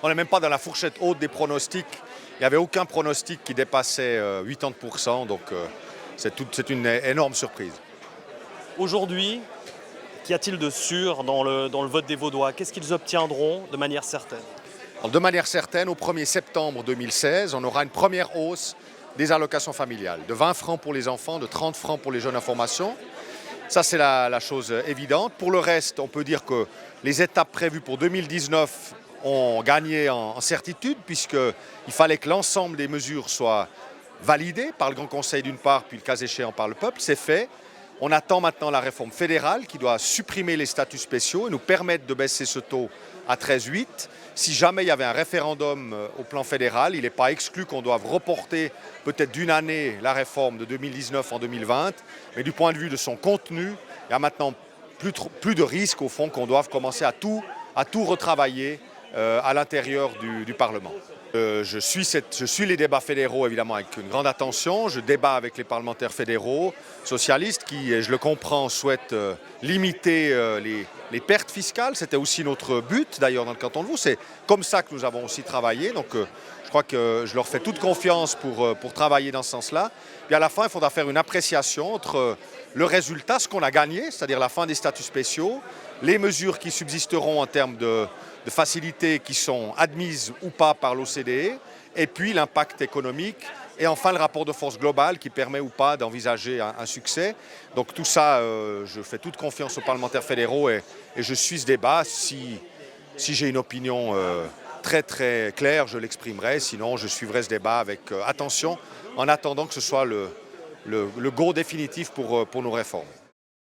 On n'est même pas dans la fourchette haute des pronostics. Il n'y avait aucun pronostic qui dépassait 80%, donc c'est une énorme surprise. Aujourd'hui, qu'y a-t-il de sûr dans le vote des Vaudois? Qu'est-ce qu'ils obtiendront de manière certaine? Alors, de manière certaine, au 1er septembre 2016, on aura une première hausse des allocations familiales, de 20 francs pour les enfants, de 30 francs pour les jeunes en formation. Ça, c'est la chose évidente. Pour le reste, on peut dire que les étapes prévues pour 2019 ont gagné en certitude, puisqu'il fallait que l'ensemble des mesures soient validées par le Grand Conseil d'une part, puis le cas échéant par le peuple. C'est fait. On attend maintenant la réforme fédérale qui doit supprimer les statuts spéciaux et nous permettre de baisser ce taux à 13,8. Si jamais il y avait un référendum au plan fédéral, il n'est pas exclu qu'on doive reporter peut-être d'une année la réforme de 2019 en 2020. Mais du point de vue de son contenu, il y a maintenant plus de risque au fond qu'on doive commencer à tout retravailler à l'intérieur du Parlement. Je suis les débats fédéraux évidemment avec une grande attention. Je débat avec les parlementaires fédéraux, socialistes, qui, et je le comprends, souhaitent limiter les pertes fiscales. C'était aussi notre but d'ailleurs dans le canton de Vaud. C'est comme ça que nous avons aussi travaillé. Donc je crois que je leur fais toute confiance pour travailler dans ce sens-là. Puis à la fin, il faudra faire une appréciation entre le résultat, ce qu'on a gagné, c'est-à-dire la fin des statuts spéciaux, les mesures qui subsisteront en termes de facilités qui sont admises ou pas par l'OCDE, et puis l'impact économique, et enfin le rapport de force global qui permet ou pas d'envisager un succès. Donc tout ça, je fais toute confiance aux parlementaires fédéraux et je suis ce débat. Si j'ai une opinion très très claire, je l'exprimerai, sinon je suivrai ce débat avec attention, en attendant que ce soit le go définitif pour nos réformes.